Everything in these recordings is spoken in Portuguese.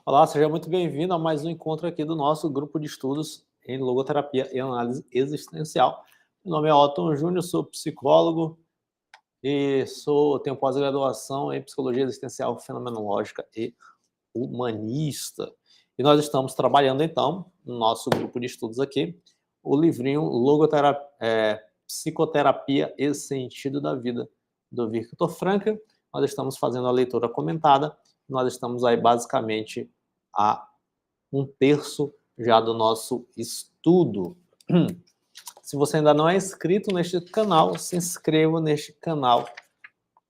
Olá, seja muito bem-vindo a mais um encontro aqui do nosso grupo de estudos em logoterapia e análise existencial. Meu nome é Otton Júnior, sou psicólogo e tenho pós-graduação em psicologia existencial fenomenológica e humanista. E nós estamos trabalhando, então, no nosso grupo de estudos aqui, o livrinho Psicoterapia e Sentido da Vida, do Viktor Frankl. Nós estamos fazendo a leitura comentada, nós estamos aí basicamente a um terço já do nosso estudo. Se você ainda não é inscrito neste canal, se inscreva neste canal,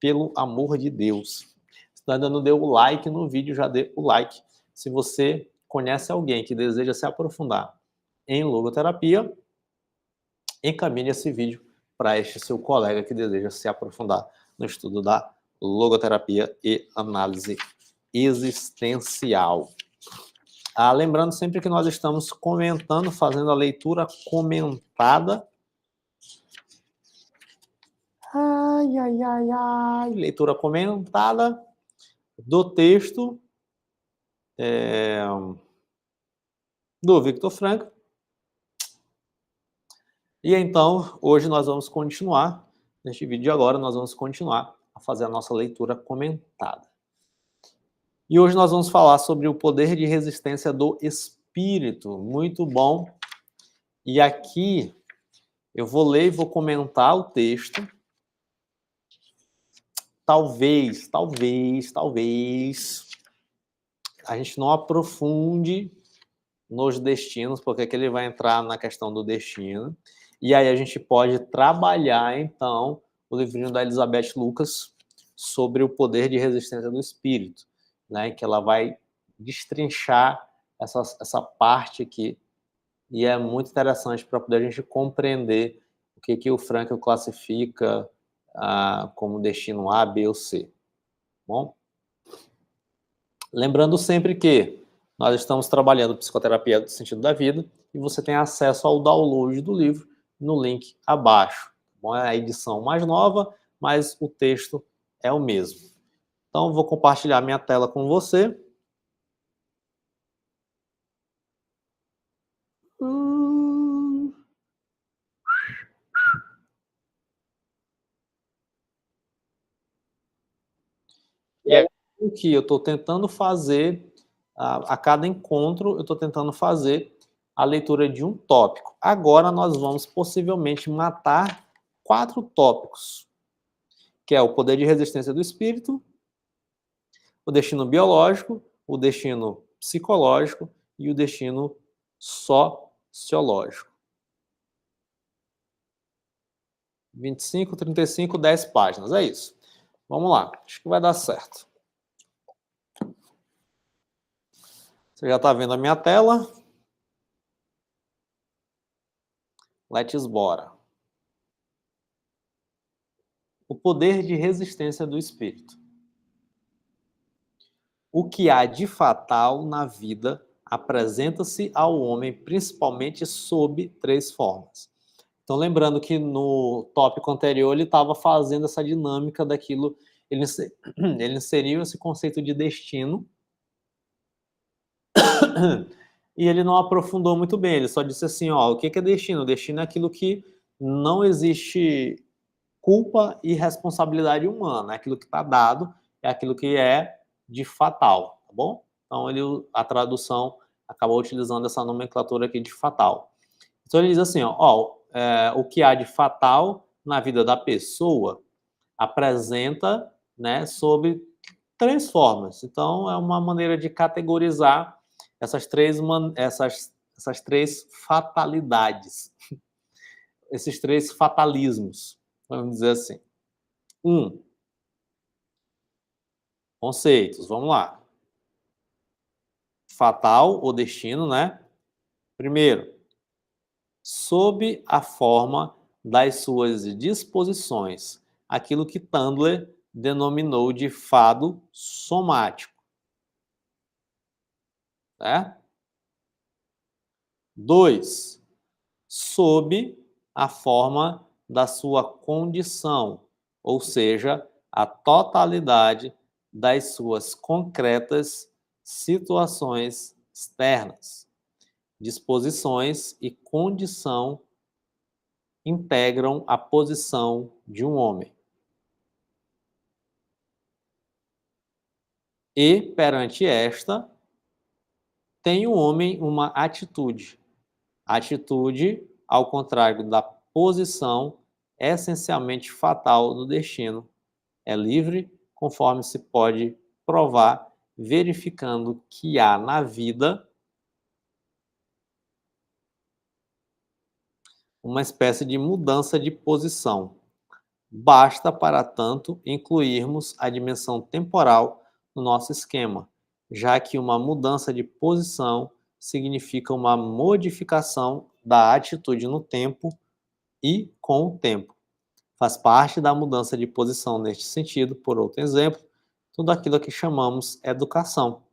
pelo amor de Deus. Se ainda não deu o like no vídeo, já dê o like. Se você conhece alguém que deseja se aprofundar em logoterapia, encaminhe esse vídeo para este seu colega que deseja se aprofundar no estudo da logoterapia e análise existencial. Lembrando sempre que nós estamos comentando, fazendo a leitura comentada. Leitura comentada do texto do Viktor Frankl. E então, hoje nós vamos continuar, neste vídeo de agora, nós vamos continuar a fazer a nossa leitura comentada. E hoje nós vamos falar sobre o poder de resistência do espírito. Muito bom. E aqui eu vou ler e vou comentar o texto. Talvez a gente não aprofunde nos destinos, porque aqui ele vai entrar na questão do destino. E aí a gente pode trabalhar, então, o livrinho da Elizabeth Lucas sobre o poder de resistência do espírito, né? Que ela vai destrinchar essa parte aqui. E é muito interessante para poder a gente compreender o que o Frankl classifica como destino A, B ou C. Bom? Lembrando sempre que nós estamos trabalhando psicoterapia do sentido da vida e você tem acesso ao download do livro no link abaixo. Bom, é a edição mais nova, mas o texto é o mesmo. Então, vou compartilhar minha tela com você. E é o que eu estou tentando fazer, a cada encontro, eu estou tentando fazer a leitura de um tópico. Agora nós vamos possivelmente matar 4 tópicos, que é o poder de resistência do espírito, o destino biológico, o destino psicológico e o destino sociológico. 25, 35, 10 páginas, é isso. Vamos lá, acho que vai dar certo. Você já está vendo a minha tela? Let's bora. O poder de resistência do espírito. O que há de fatal na vida apresenta-se ao homem principalmente sob 3 formas. Então, lembrando que no tópico anterior ele estava fazendo essa dinâmica daquilo, ele inseriu esse conceito de destino e ele não aprofundou muito bem, ele só disse assim, ó, o que é destino? Destino é aquilo que não existe culpa e responsabilidade humana, é aquilo que está dado, é aquilo que é de fatal, tá bom? Então, a tradução acabou utilizando essa nomenclatura aqui de fatal. Então, ele diz assim, ó, o que há de fatal na vida da pessoa apresenta, né, sob 3 formas. Então, é uma maneira de categorizar essas três fatalidades, esses 3 fatalismos, vamos dizer assim. 1. Conceitos, vamos lá. Fatal, ou destino, né? Primeiro, sob a forma das suas disposições, aquilo que Tandler denominou de fado somático. Né? 2. Sob a forma da sua condição, ou seja, a totalidade das suas concretas situações externas. Disposições e condição integram a posição de um homem. E, perante esta, tem o homem uma atitude. Atitude, ao contrário da posição, é essencialmente fatal do destino. É livre, conforme se pode provar, verificando que há na vida uma espécie de mudança de posição. Basta, para tanto, incluirmos a dimensão temporal no nosso esquema, já que uma mudança de posição significa uma modificação da atitude no tempo e com o tempo. Faz parte da mudança de posição neste sentido, por outro exemplo, tudo aquilo que chamamos educação.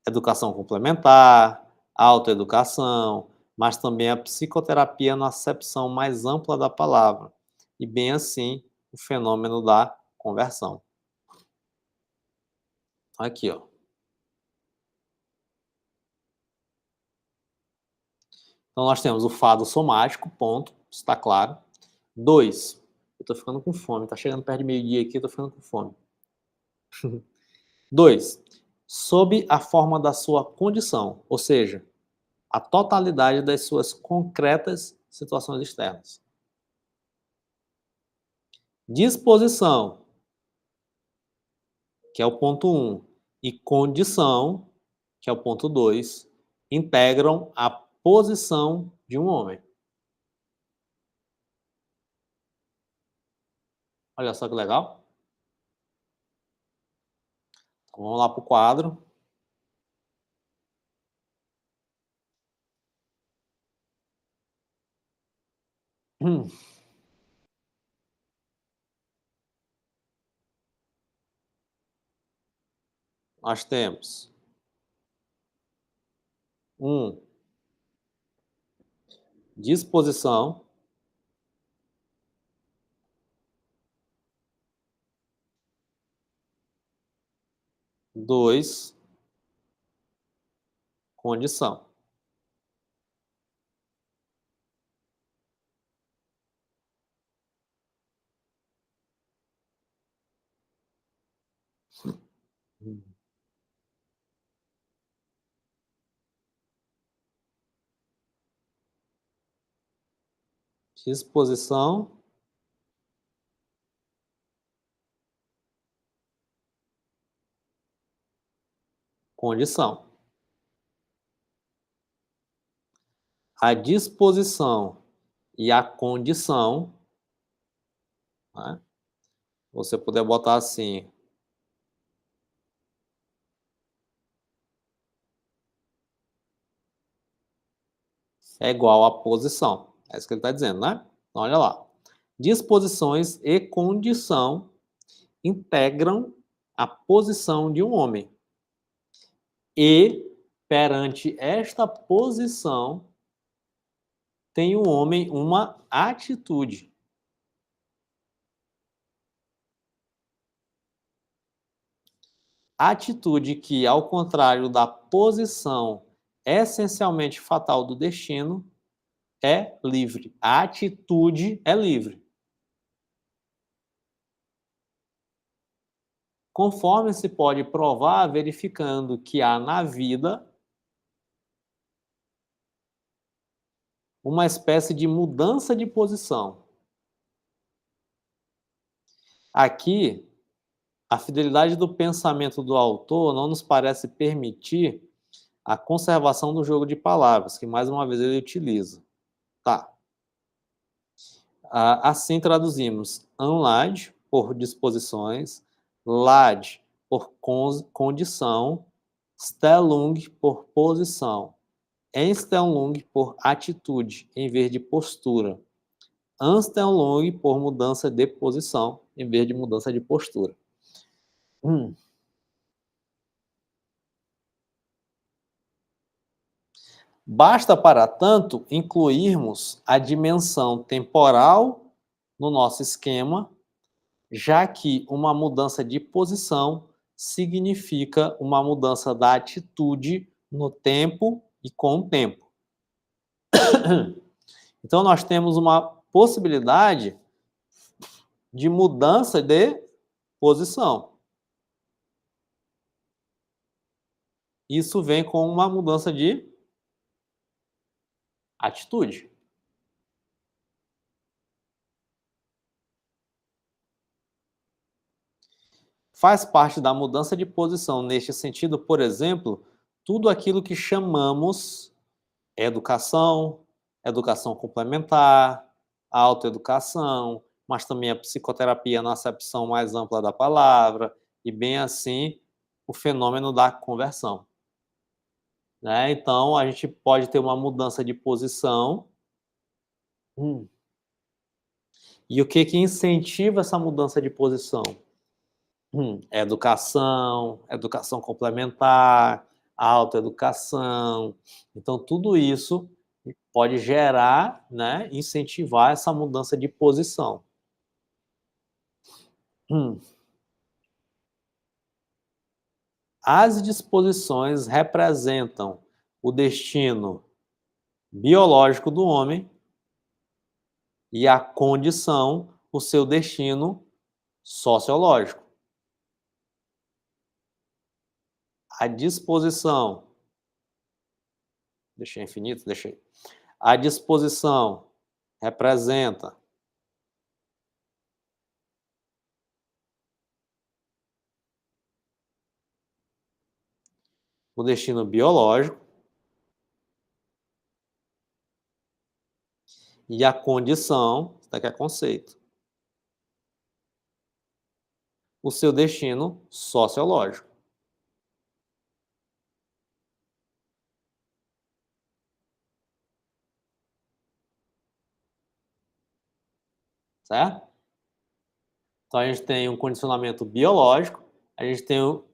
Educação complementar, autoeducação, mas também a psicoterapia na acepção mais ampla da palavra, e bem assim o fenômeno da conversão. Aqui, ó. Então nós temos o fado somático, ponto, está claro. 2. Eu tô ficando com fome, tá chegando perto de meio-dia aqui, eu tô ficando com fome. 2. Sob a forma da sua condição, ou seja, a totalidade das suas concretas situações externas. Disposição, que é o ponto 1, e condição, que é o ponto 2, integram a posição de um homem. Olha só que legal. Então, vamos lá para o quadro. Nós temos 1. Disposição. 2. Condição. Disposição. Condição. A disposição e a condição, né? Você puder botar assim, é igual à posição. É isso que ele está dizendo, né? Então, olha lá. Disposições e condição integram a posição de um homem. E, perante esta posição, tem o homem uma atitude. Atitude que, ao contrário da posição essencialmente fatal do destino, é livre. A atitude é livre. Conforme se pode provar verificando que há na vida uma espécie de mudança de posição. Aqui, a fidelidade do pensamento do autor não nos parece permitir a conservação do jogo de palavras, que mais uma vez ele utiliza. Tá. Assim traduzimos unlad por disposições, lad por condição, stellung por posição, Einstellung por atitude, em vez de postura. Anstellung por mudança de posição, em vez de mudança de postura. Basta, para tanto, incluirmos a dimensão temporal no nosso esquema, já que uma mudança de posição significa uma mudança da atitude no tempo e com o tempo. Então, nós temos uma possibilidade de mudança de posição. Isso vem com uma mudança de atitude. Faz parte da mudança de posição neste sentido, por exemplo, tudo aquilo que chamamos educação, educação complementar, autoeducação, mas também a psicoterapia na acepção mais ampla da palavra, e bem assim o fenômeno da conversão. Né? Então, a gente pode ter uma mudança de posição. E o que incentiva essa mudança de posição? Educação, educação complementar, autoeducação. Então, tudo isso pode gerar, né, incentivar essa mudança de posição. As disposições representam o destino biológico do homem e a condição, o seu destino sociológico. A disposição, deixei infinito, deixei. A disposição representa o destino biológico e a condição, isso daqui é conceito, o seu destino sociológico. Certo? Então, a gente tem um condicionamento biológico, a gente tem o...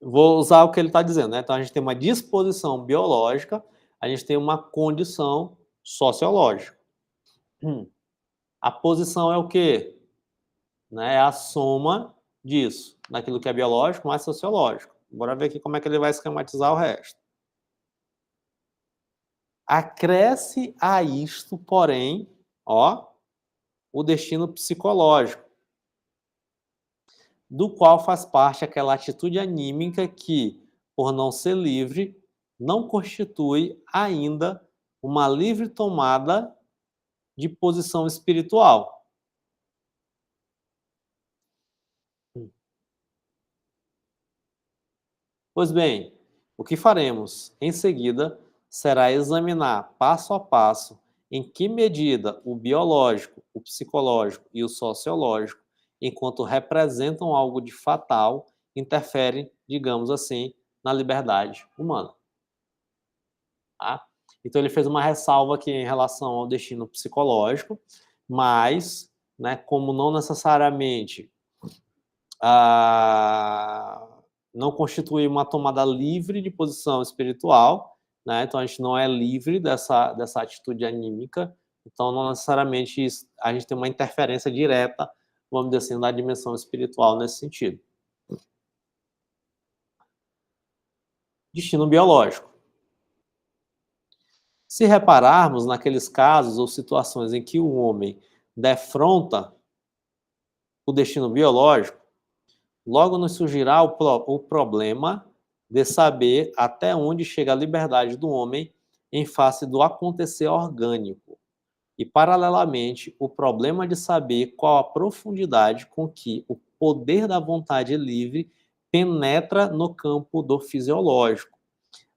Vou usar o que ele está dizendo, né? Então, a gente tem uma disposição biológica, a gente tem uma condição sociológica. A posição é o quê? Né? É a soma disso, daquilo que é biológico mais sociológico. Bora ver aqui como é que ele vai esquematizar o resto. Acresce a isto, porém, ó, o destino psicológico, do qual faz parte aquela atitude anímica que, por não ser livre, não constitui ainda uma livre tomada de posição espiritual. Pois bem, o que faremos em seguida será examinar passo a passo em que medida o biológico, o psicológico e o sociológico, enquanto representam algo de fatal, interferem, digamos assim, na liberdade humana. Tá? Então ele fez uma ressalva aqui em relação ao destino psicológico, mas, né, como não necessariamente não constitui uma tomada livre de posição espiritual, né? Então a gente não é livre dessa atitude anímica, então não necessariamente a gente tem uma interferência direta, vamos dizer assim, da dimensão espiritual nesse sentido. Destino biológico. Se repararmos naqueles casos ou situações em que o homem defronta o destino biológico, logo nos surgirá o problema de saber até onde chega a liberdade do homem em face do acontecer orgânico. E, paralelamente, o problema de saber qual a profundidade com que o poder da vontade livre penetra no campo do fisiológico.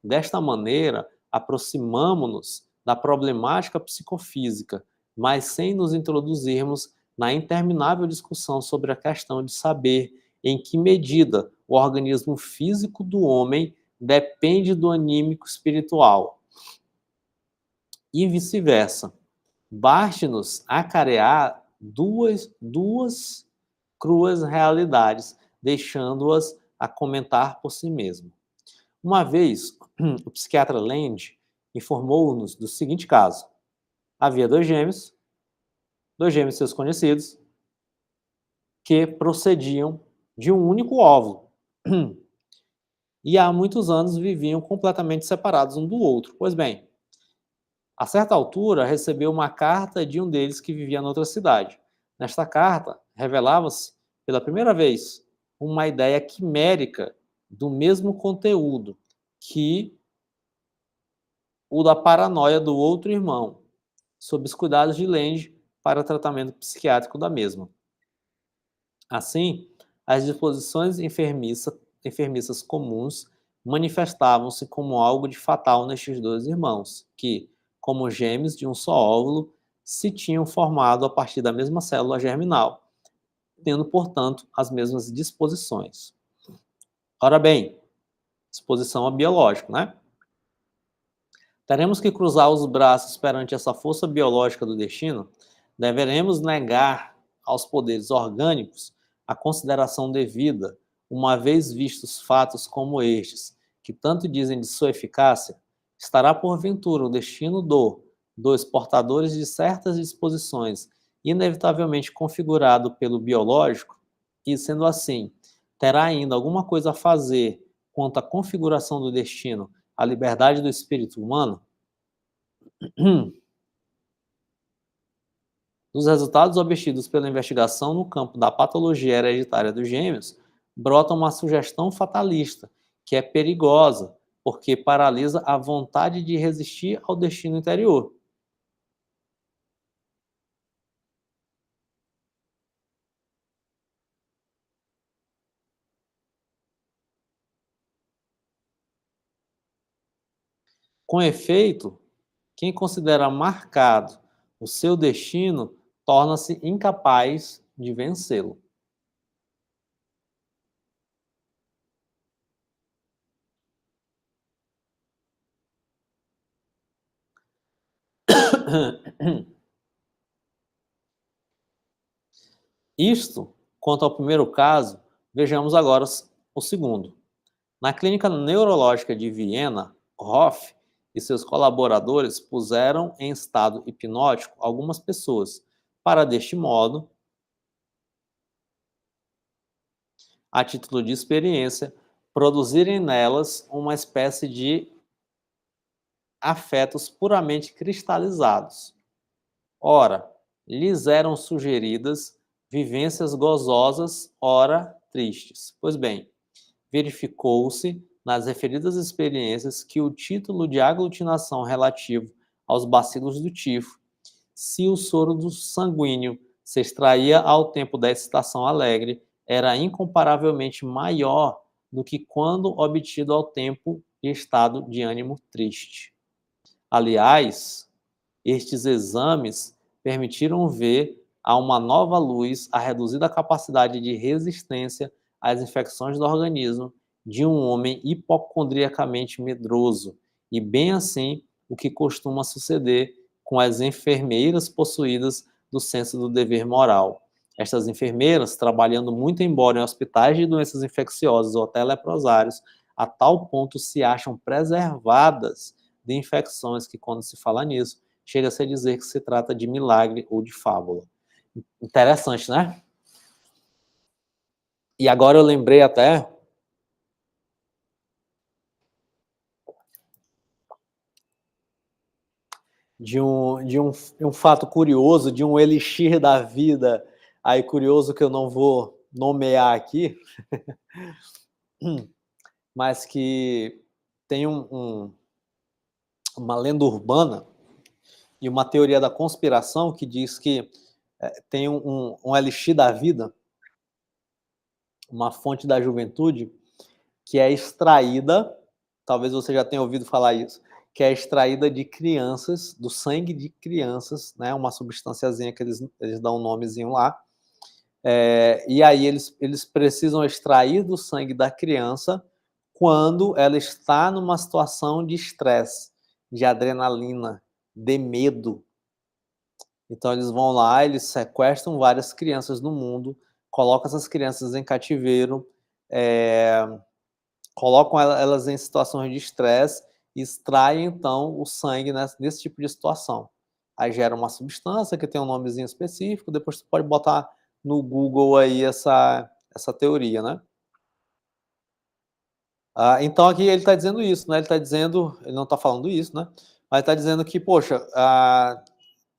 Desta maneira, aproximamo-nos da problemática psicofísica, mas sem nos introduzirmos na interminável discussão sobre a questão de saber em que medida o organismo físico do homem depende do anímico espiritual. E vice-versa. Baste-nos acarear duas cruas realidades, deixando-as a comentar por si mesmo. Uma vez, o psiquiatra Land informou-nos do seguinte caso. Havia dois gêmeos seus conhecidos, que procediam de um único óvulo. E há muitos anos viviam completamente separados um do outro. Pois bem, a certa altura recebeu uma carta de um deles que vivia noutra cidade. Nesta carta, revelava-se pela primeira vez uma ideia quimérica do mesmo conteúdo que o da paranoia do outro irmão, sob os cuidados de Lange para tratamento psiquiátrico da mesma. Assim, as disposições enfermiças comuns manifestavam-se como algo de fatal nestes dois irmãos, que, como gêmeos de um só óvulo, se tinham formado a partir da mesma célula germinal, tendo, portanto, as mesmas disposições. Ora bem, disposição biológica, né? Teremos que cruzar os braços perante essa força biológica do destino? Deveremos negar aos poderes orgânicos a consideração devida, uma vez vistos fatos como estes, que tanto dizem de sua eficácia? Estará porventura o destino dos portadores de certas disposições inevitavelmente configurado pelo biológico? E, sendo assim, terá ainda alguma coisa a fazer quanto à configuração do destino, a liberdade do espírito humano? Dos resultados obtidos pela investigação no campo da patologia hereditária dos gêmeos, brota uma sugestão fatalista, que é perigosa, porque paralisa a vontade de resistir ao destino interior. Com efeito, quem considera marcado o seu destino torna-se incapaz de vencê-lo. Isto, quanto ao primeiro caso, vejamos agora o segundo. Na clínica neurológica de Viena, Hoff e seus colaboradores puseram em estado hipnótico algumas pessoas, para deste modo, a título de experiência, produzirem nelas uma espécie de afetos puramente cristalizados. Ora, lhes eram sugeridas vivências gozosas, ora tristes. Pois bem, verificou-se nas referidas experiências que o título de aglutinação relativo aos bacilos do tifo, se o soro do sanguíneo se extraía ao tempo da excitação alegre, era incomparavelmente maior do que quando obtido ao tempo de estado de ânimo triste. Aliás, estes exames permitiram ver a uma nova luz a reduzida capacidade de resistência às infecções do organismo de um homem hipocondriacamente medroso, e bem assim o que costuma suceder com as enfermeiras possuídas do senso do dever moral. Estas enfermeiras, trabalhando muito embora em hospitais de doenças infecciosas ou até leprosários, a tal ponto se acham preservadas de infecções que, quando se fala nisso, chega-se a dizer que se trata de milagre ou de fábula. Interessante, né? E agora eu lembrei até de um fato curioso, de um elixir da vida, aí curioso que eu não vou nomear aqui, mas que tem uma lenda urbana e uma teoria da conspiração que diz que tem um elixir da vida, uma fonte da juventude, que é extraída, talvez você já tenha ouvido falar isso, que é extraída de crianças, do sangue de crianças, né, uma substânciazinha que eles dão um nomezinho lá, e aí eles precisam extrair do sangue da criança quando ela está numa situação de estresse, de adrenalina, de medo. Então eles vão lá, eles sequestram várias crianças no mundo, colocam essas crianças em cativeiro, colocam elas em situações de estresse e extraem, então, o sangue nesse tipo de situação. Aí gera uma substância que tem um nomezinho específico, depois tu pode botar no Google aí essa teoria, né? Então aqui ele está dizendo isso, né? Ele não está falando isso, né? Mas está dizendo que, poxa,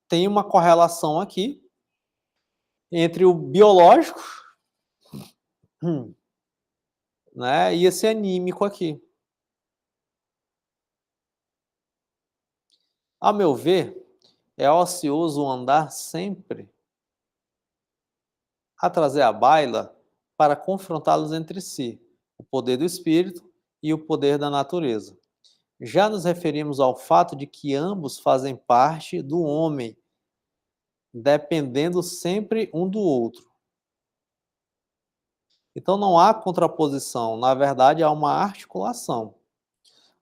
tem uma correlação aqui entre o biológico, né, e esse anímico aqui. A meu ver, é ocioso andar sempre a trazer à baila para confrontá-los entre si, o poder do espírito e o poder da natureza. Já nos referimos ao fato de que ambos fazem parte do homem, dependendo sempre um do outro. Então não há contraposição, na verdade há uma articulação.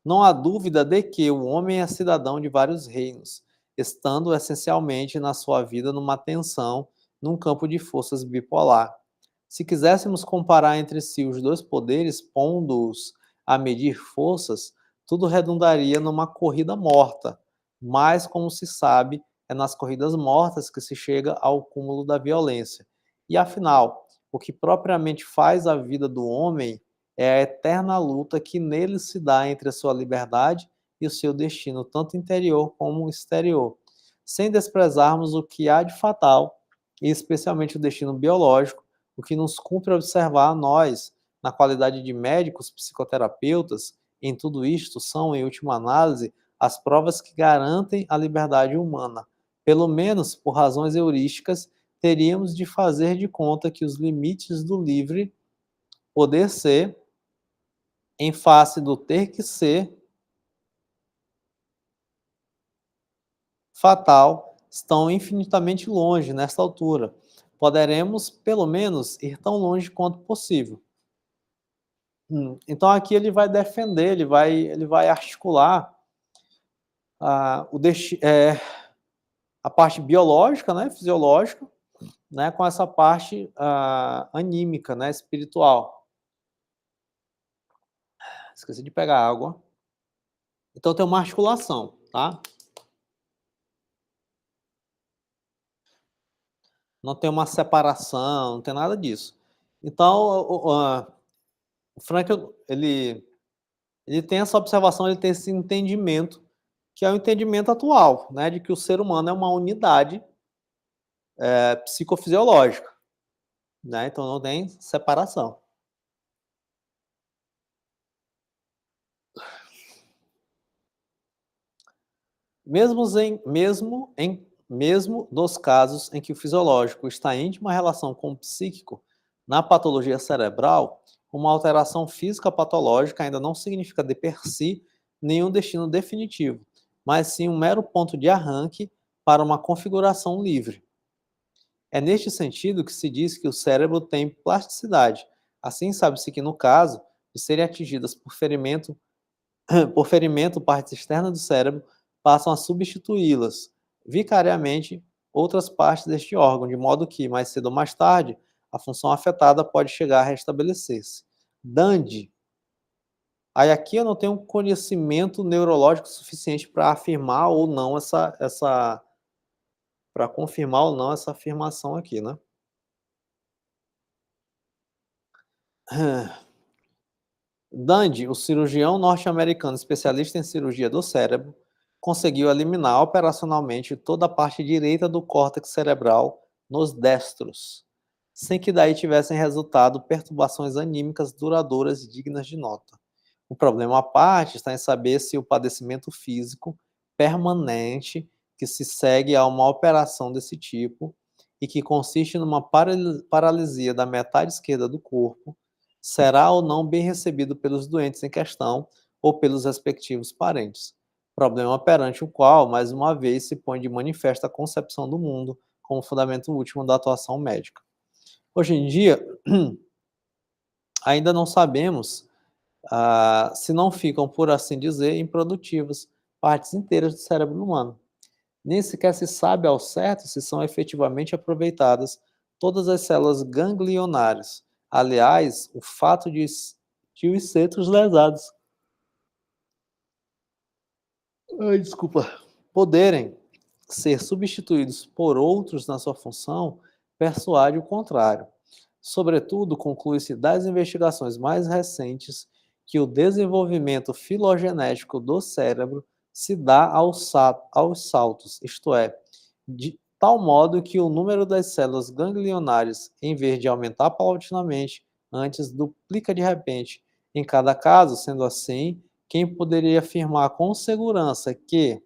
Não há dúvida de que o homem é cidadão de vários reinos, estando essencialmente na sua vida numa tensão, num campo de forças bipolar. Se quiséssemos comparar entre si os dois poderes, pondo-os a medir forças, tudo redundaria numa corrida morta. Mas, como se sabe, é nas corridas mortas que se chega ao cúmulo da violência. E afinal, o que propriamente faz a vida do homem é a eterna luta que nele se dá entre a sua liberdade e o seu destino, tanto interior como exterior, sem desprezarmos o que há de fatal, e especialmente o destino biológico, o que nos cumpre observar a nós, na qualidade de médicos, psicoterapeutas, em tudo isto são, em última análise, as provas que garantem a liberdade humana. Pelo menos, por razões heurísticas, teríamos de fazer de conta que os limites do livre poder ser, em face do ter que ser fatal, estão infinitamente longe nesta altura. Poderemos, pelo menos, ir tão longe quanto possível. Então aqui ele vai defender, ele vai articular a, o a parte biológica, né, fisiológica, né, com essa parte anímica, né, espiritual. Esqueci de pegar água. Então tem uma articulação, tá? Não tem uma separação, não tem nada disso. Então, o Frankl, ele tem essa observação, ele tem esse entendimento, que é o entendimento atual, né, de que o ser humano é uma unidade psicofisiológica, né, então não tem separação. Mesmo dos casos em que o fisiológico está em íntima relação com o psíquico, na patologia cerebral, uma alteração física patológica ainda não significa de per si nenhum destino definitivo, mas sim um mero ponto de arranque para uma configuração livre. É neste sentido que se diz que o cérebro tem plasticidade. Assim, sabe-se que, no caso de serem atingidas por ferimento partes externas do cérebro, passam a substituí-las vicariamente outras partes deste órgão, de modo que, mais cedo ou mais tarde, a função afetada pode chegar a restabelecer-se. Dandy. Aí aqui eu não tenho conhecimento neurológico suficiente para afirmar ou não para confirmar ou não essa afirmação aqui, né? Dandy, o cirurgião norte-americano especialista em cirurgia do cérebro, conseguiu eliminar operacionalmente toda a parte direita do córtex cerebral nos destros, sem que daí tivessem resultado perturbações anímicas duradouras dignas de nota. O problema à parte está em saber se o padecimento físico permanente que se segue a uma operação desse tipo e que consiste numa paralisia da metade esquerda do corpo será ou não bem recebido pelos doentes em questão ou pelos respectivos parentes. Problema perante o qual, mais uma vez, se põe de manifesta a concepção do mundo como fundamento último da atuação médica. Hoje em dia, ainda não sabemos se não ficam, por assim dizer, improdutivas partes inteiras do cérebro humano. Nem sequer se sabe ao certo se são efetivamente aproveitadas todas as células ganglionares. Aliás, o fato de os centros lesados desculpa, poderem ser substituídos por outros na sua função persuade o contrário. Sobretudo, conclui-se das investigações mais recentes que o desenvolvimento filogenético do cérebro se dá aos saltos, isto é, de tal modo que o número das células ganglionares, em vez de aumentar paulatinamente, antes duplica de repente. Em cada caso, sendo assim, quem poderia afirmar com segurança que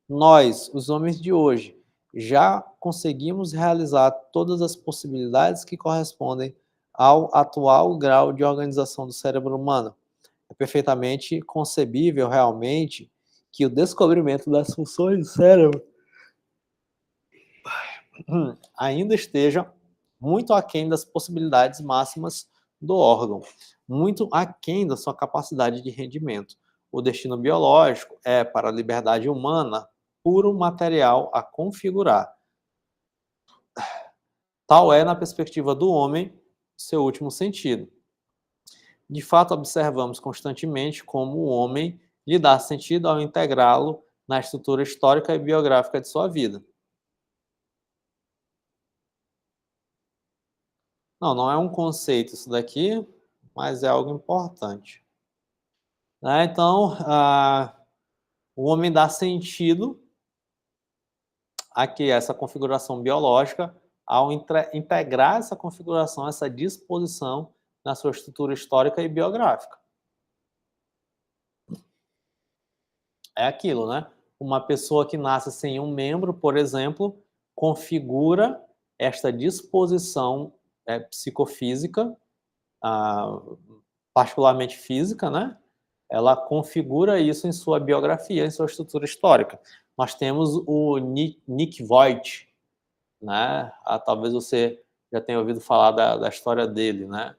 nós, os homens de hoje, já conseguimos realizar todas as possibilidades que correspondem ao atual grau de organização do cérebro humano? É perfeitamente concebível, realmente, que o descobrimento das funções do cérebro ainda esteja muito aquém das possibilidades máximas do órgão, muito aquém da sua capacidade de rendimento. O destino biológico é, para a liberdade humana, puro material a configurar. Tal é, na perspectiva do homem, seu último sentido. De fato, observamos constantemente como o homem lhe dá sentido ao integrá-lo na estrutura histórica e biográfica de sua vida. Não, não é um conceito isso daqui, mas é algo importante. Né? Então, o homem dá sentido aqui essa configuração biológica ao integrar essa configuração, essa disposição na sua estrutura histórica e biográfica. É aquilo, né? Uma pessoa que nasce sem um membro, por exemplo, configura esta disposição psicofísica, particularmente física, né? Ela configura isso em sua biografia, em sua estrutura histórica. Nós temos o Nick Voigt, né? Talvez você já tenha ouvido falar da história dele, né?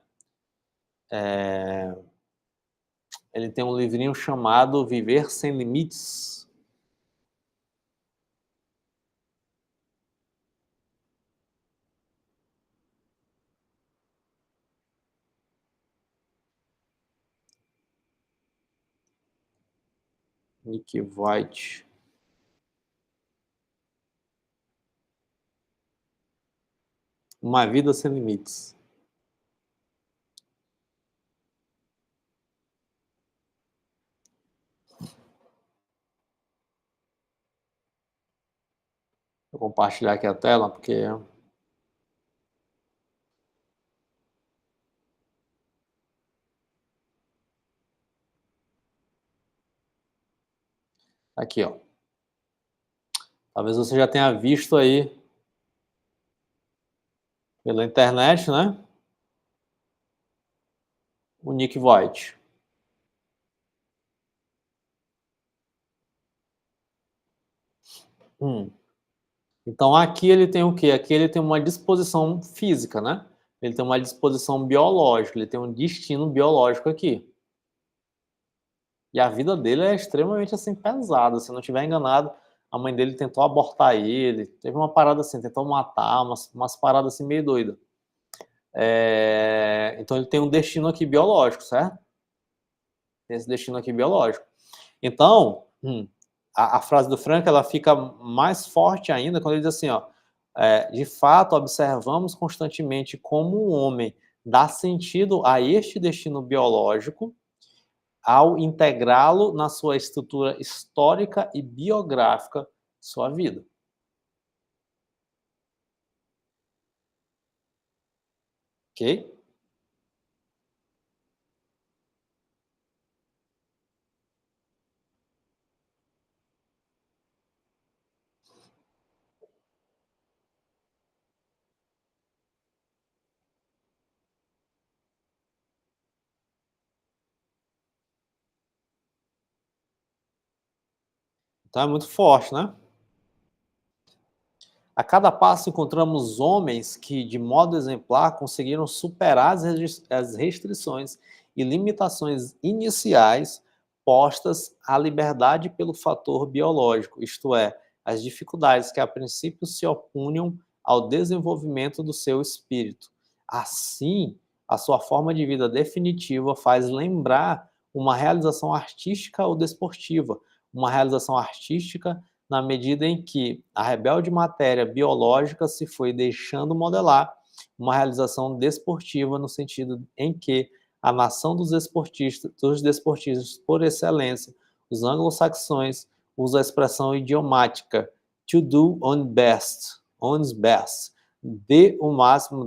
Ele tem um livrinho chamado Viver Sem Limites. Nick Voigt. Uma Vida Sem Limites. Vou compartilhar aqui a tela, porque... Aqui, ó. Talvez você já tenha visto aí pela internet, né? O Nick Voigt. Então aqui ele tem o quê? Aqui ele tem uma disposição física, né? Ele tem uma disposição biológica, ele tem um destino biológico aqui. E a vida dele é extremamente assim pesada. Se eu não estiver enganado, a mãe dele tentou abortar ele, teve uma parada assim, tentou matar, umas paradas assim meio doidas. Então ele tem um destino aqui biológico, certo? Tem esse destino aqui biológico. Então, a frase do Frank, ela fica mais forte ainda quando ele diz assim, ó, de fato, observamos constantemente como o homem dá sentido a este destino biológico ao integrá-lo na sua estrutura histórica e biográfica de sua vida. Ok? Então é muito forte, né? A cada passo encontramos homens que, de modo exemplar, conseguiram superar as restrições e limitações iniciais postas à liberdade pelo fator biológico, isto é, as dificuldades que a princípio se opunham ao desenvolvimento do seu espírito. Assim, a sua forma de vida definitiva faz lembrar uma realização artística ou desportiva, uma realização artística na medida em que a rebelde matéria biológica se foi deixando modelar uma realização desportiva no sentido em que a nação dos desportistas por excelência, os anglo-saxões, usa a expressão idiomática to do one's best,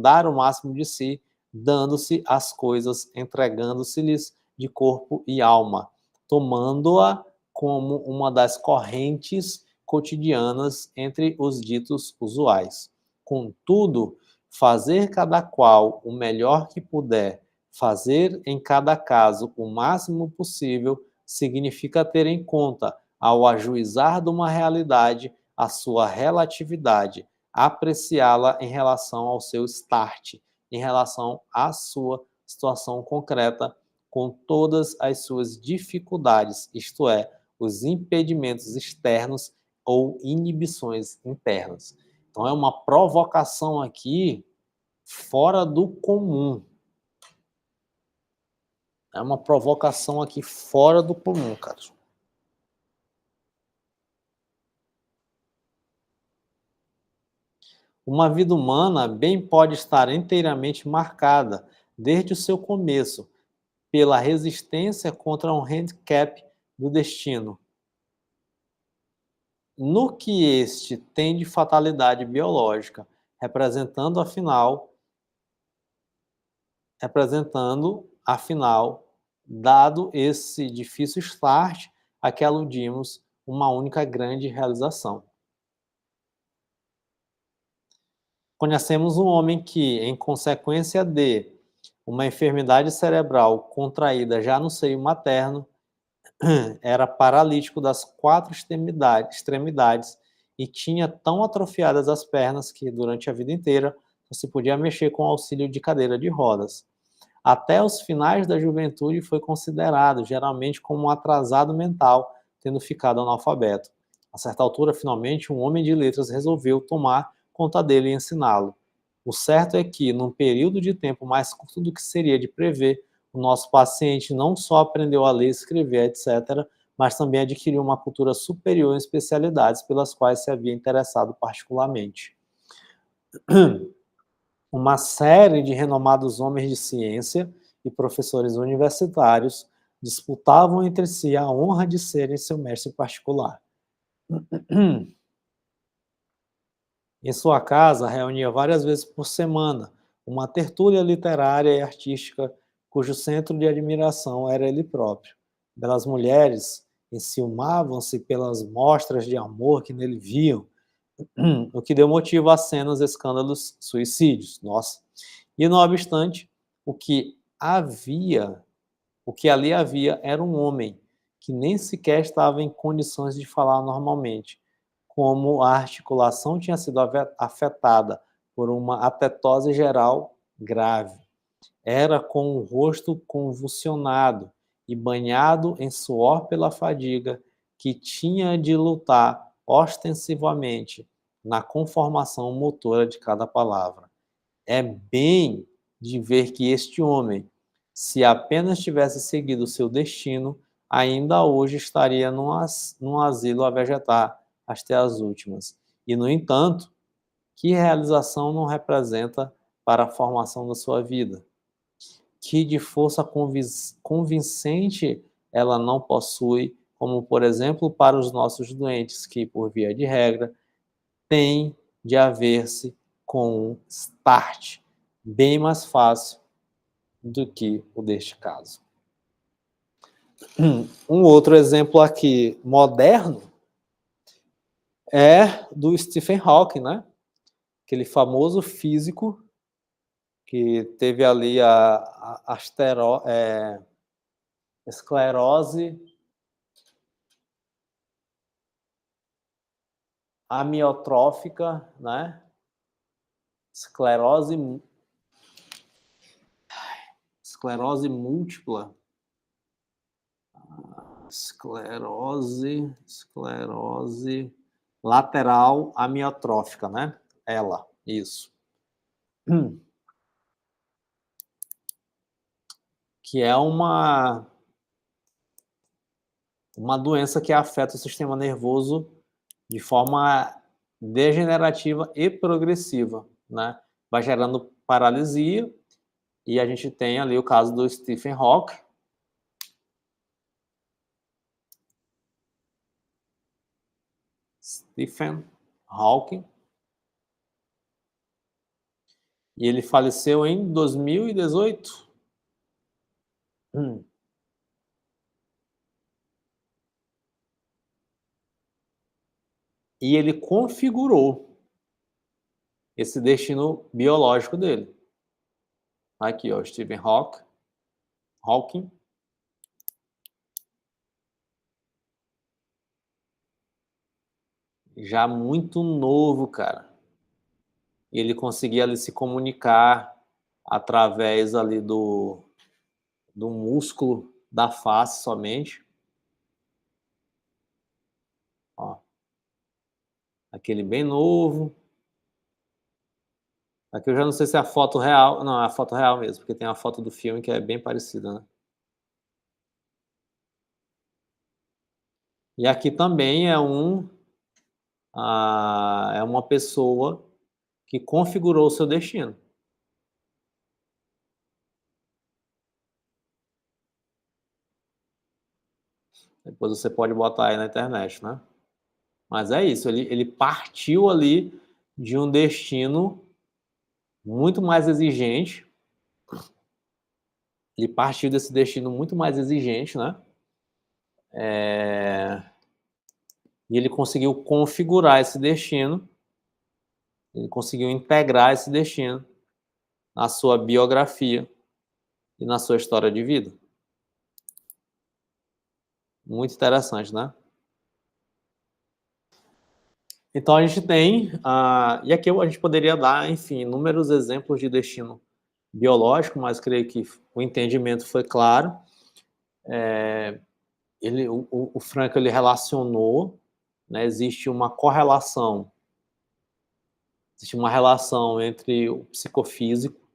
dar o máximo de si, dando-se as coisas, entregando-se-lhes de corpo e alma, tomando-a como uma das correntes cotidianas entre os ditos usuais. Contudo, fazer cada qual o melhor que puder, fazer em cada caso o máximo possível, significa ter em conta, ao ajuizar de uma realidade, a sua relatividade, apreciá-la em relação ao seu start, em relação à sua situação concreta, com todas as suas dificuldades, isto é, os impedimentos externos ou inibições internas. Então, é uma provocação aqui fora do comum. É uma provocação aqui fora do comum, cara. Uma vida humana bem pode estar inteiramente marcada, desde o seu começo, pela resistência contra um handicap do destino, no que este tem de fatalidade biológica, representando, afinal, dado esse difícil start a que aludimos, uma única grande realização. Conhecemos um homem que, em consequência de uma enfermidade cerebral contraída já no seio materno, era paralítico das 4 extremidades e tinha tão atrofiadas as pernas que, durante a vida inteira, só se podia mexer com o auxílio de cadeira de rodas. Até os finais da juventude foi considerado, geralmente, como um atrasado mental, tendo ficado analfabeto. A certa altura, finalmente, um homem de letras resolveu tomar conta dele e ensiná-lo. O certo é que, num período de tempo mais curto do que seria de prever, o nosso paciente não só aprendeu a ler, escrever, etc., mas também adquiriu uma cultura superior em especialidades pelas quais se havia interessado particularmente. Uma série de renomados homens de ciência e professores universitários disputavam entre si a honra de serem seu mestre particular. Em sua casa, reunia várias vezes por semana uma tertúlia literária e artística cujo centro de admiração era ele próprio. Belas mulheres enciumavam-se pelas mostras de amor que nele viam, o que deu motivo a cenas, escândalos, suicídios. Nossa. E, não obstante, o que ali havia era um homem que nem sequer estava em condições de falar normalmente, como a articulação tinha sido afetada por uma atetose geral grave. Era com o rosto convulsionado e banhado em suor pela fadiga que tinha de lutar ostensivamente na conformação motora de cada palavra. É bem de ver que este homem, se apenas tivesse seguido o seu destino, ainda hoje estaria num asilo a vegetar até as últimas. E, no entanto, que realização não representa para a formação da sua vida? Que de força convincente ela não possui, como, por exemplo, para os nossos doentes, que, por via de regra, têm de haver-se com um start bem mais fácil do que o deste caso. Um outro exemplo aqui moderno é do Stephen Hawking, né? Aquele famoso físico que teve ali a esclerose amiotrófica, né? Esclerose múltipla. Esclerose lateral amiotrófica, né? Isso. Que é uma doença que afeta o sistema nervoso de forma degenerativa e progressiva, né? Vai gerando paralisia, e a gente tem ali o caso do Stephen Hawking. Stephen Hawking. E ele faleceu em 2018. E ele configurou esse destino biológico dele. Aqui, ó, Stephen Hawking. Já muito novo, cara. E ele conseguia ali se comunicar através ali do músculo da face somente. Ó. Aquele bem novo. Aqui eu já não sei se é a foto real. Não, é a foto real mesmo, porque tem a foto do filme que é bem parecida, né? E aqui também é uma pessoa que configurou o seu destino. Depois você pode botar aí na internet, né? Mas é isso, ele partiu ali de um destino muito mais exigente. Ele partiu desse destino muito mais exigente, né? E ele conseguiu configurar esse destino, ele conseguiu integrar esse destino na sua biografia e na sua história de vida. Muito interessante, né? Então a gente tem, e aqui a gente poderia dar, enfim, inúmeros exemplos de destino biológico, mas creio que o entendimento foi claro. O Frank ele relacionou, né, existe uma correlação, existe uma relação entre o psicofísico,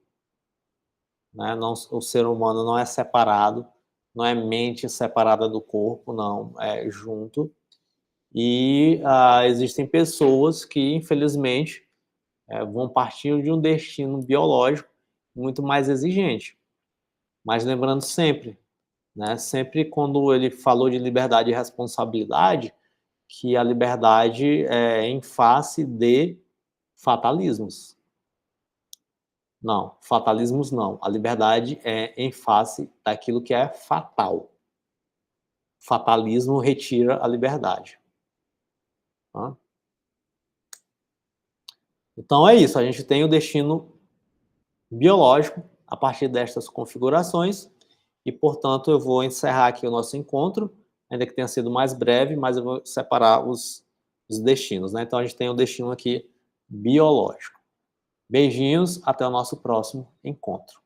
né, não, o ser humano não é separado, não é mente separada do corpo, não, é junto. E existem pessoas que, infelizmente, vão partir de um destino biológico muito mais exigente. Mas lembrando sempre, né, sempre quando ele falou de liberdade e responsabilidade, que a liberdade é em face de fatalismos. Não, fatalismos não. A liberdade é em face daquilo que é fatal. Fatalismo retira a liberdade. Tá? Então é isso, a gente tem o destino biológico a partir destas configurações e, portanto, eu vou encerrar aqui o nosso encontro, ainda que tenha sido mais breve, mas eu vou separar os destinos, né? Então a gente tem o destino aqui biológico. Beijinhos, até o nosso próximo encontro.